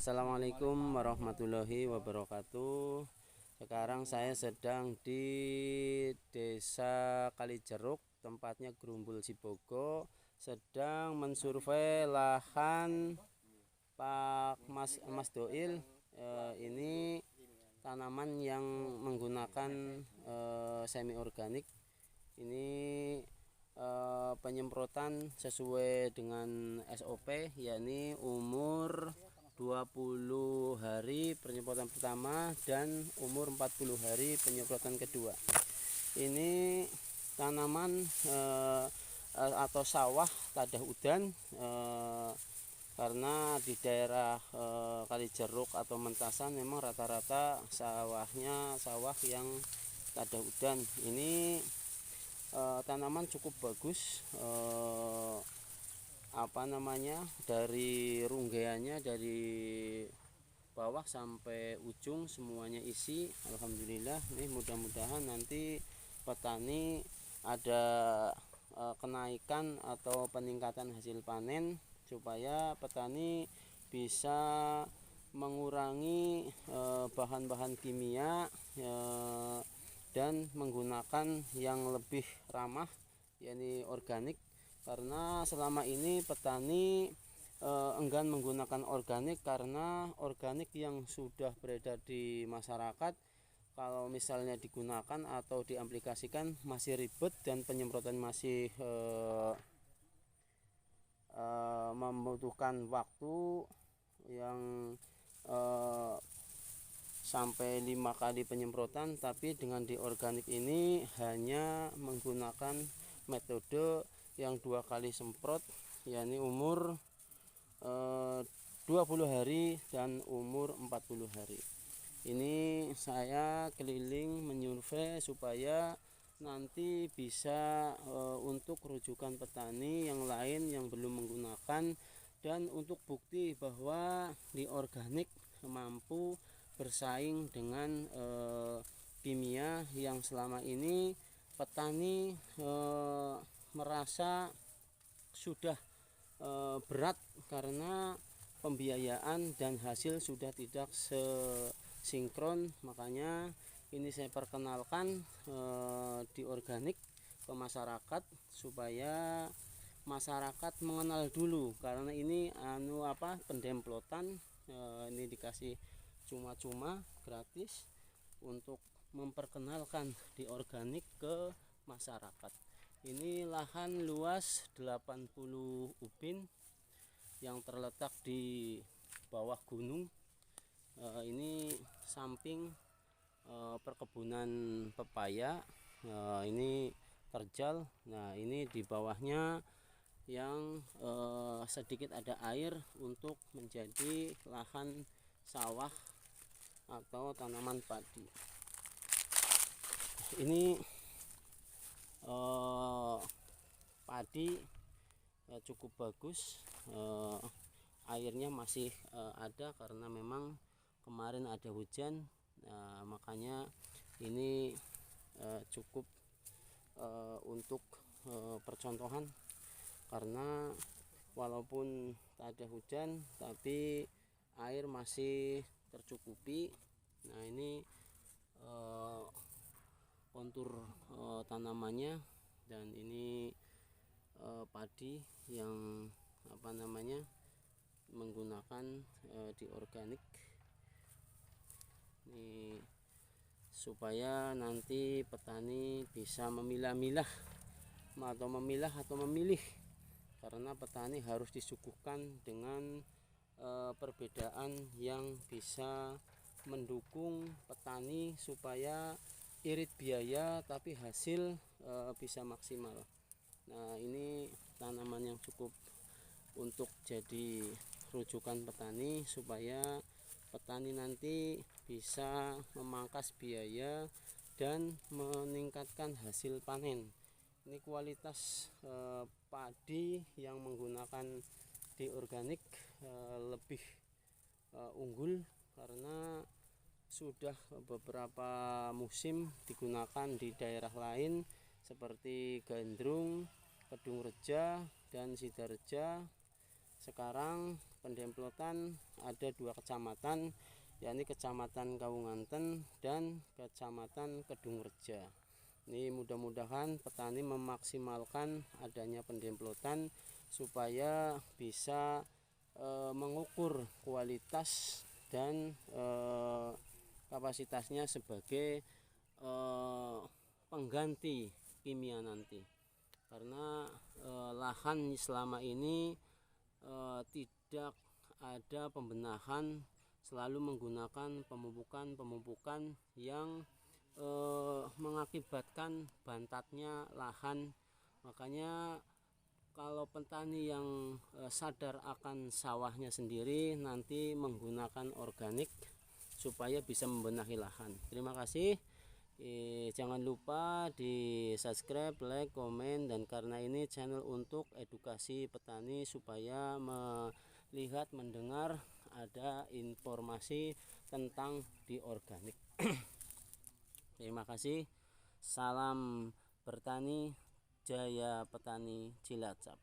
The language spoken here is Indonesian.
Assalamualaikum warahmatullahi wabarakatuh. Sekarang saya sedang di Desa Kalijeruk, tempatnya Grumbul Sibogo, sedang mensurvei lahan Pak Mas Doil. Ini tanaman yang menggunakan semi organik. Ini penyemprotan sesuai dengan SOP, yakni umur 20 hari penyemprotan pertama dan umur 40 hari penyemprotan kedua. Ini tanaman atau sawah tadah udan, karena di daerah Kalijeruk atau Mentasan memang rata-rata sawahnya sawah yang tadah udan. Ini tanaman cukup bagus, dari runggeannya, dari bawah sampai ujung semuanya isi. Alhamdulillah. Nih, mudah-mudahan nanti petani ada kenaikan atau peningkatan hasil panen, supaya petani bisa mengurangi bahan-bahan kimia dan menggunakan yang lebih ramah, yakni organik. Karena selama ini petani enggan menggunakan organik, karena organik yang sudah beredar di masyarakat, kalau misalnya digunakan atau diaplikasikan masih ribet dan penyemprotan masih membutuhkan waktu yang sampai 5 kali penyemprotan. Tapi dengan di organik ini hanya menggunakan metode yang 2 kali semprot, yakni umur 20 hari dan umur 40 hari. Ini saya keliling menyurvei supaya nanti bisa untuk rujukan petani yang lain yang belum menggunakan, dan untuk bukti bahwa di organik mampu bersaing dengan kimia yang selama ini petani merasa sudah berat karena pembiayaan dan hasil sudah tidak sesinkron. Makanya ini saya perkenalkan di organik ke masyarakat, supaya masyarakat mengenal dulu, karena ini pendemplotan. Ini dikasih cuma-cuma gratis untuk memperkenalkan di organik ke masyarakat. Ini lahan luas 80 ubin yang terletak di bawah gunung. Ini samping perkebunan pepaya. Ini terjal. Nah, ini di bawahnya yang sedikit ada air untuk menjadi lahan sawah atau tanaman padi. Ini padi cukup bagus, airnya masih ada karena memang kemarin ada hujan. Makanya ini cukup untuk percontohan, karena walaupun tak ada hujan tapi air masih tercukupi. Nah, ini kontur tanamannya, dan ini padi yang menggunakan di organik. Ini supaya nanti petani bisa memilah-milah atau memilih, karena petani harus disuguhkan dengan perbedaan yang bisa mendukung petani supaya irit biaya tapi hasil bisa maksimal. Nah, ini tanaman yang cukup untuk jadi rujukan petani, supaya petani nanti bisa memangkas biaya dan meningkatkan hasil panen. Ini kualitas padi yang menggunakan di organik lebih unggul, karena sudah beberapa musim digunakan di daerah lain seperti Gandrung, Kedung Reja, dan Sidareja. Sekarang pendemplotan ada 2 kecamatan, yakni Kecamatan Kawunganten dan Kecamatan Kedungreja. Ini mudah-mudahan petani memaksimalkan adanya pendemplotan supaya bisa mengukur kualitas dan kapasitasnya sebagai pengganti kimia nanti. Karena lahan selama ini tidak ada pembenahan, selalu menggunakan pemupukan yang mengakibatkan bantatnya lahan. Makanya kalau petani yang sadar akan sawahnya sendiri nanti menggunakan organik supaya bisa membenahi lahan. Terima kasih. Jangan lupa di subscribe, like, komen, dan karena ini channel untuk edukasi petani supaya melihat, mendengar ada informasi tentang di organik. Terima kasih. Salam bertani, jaya petani Cilacap.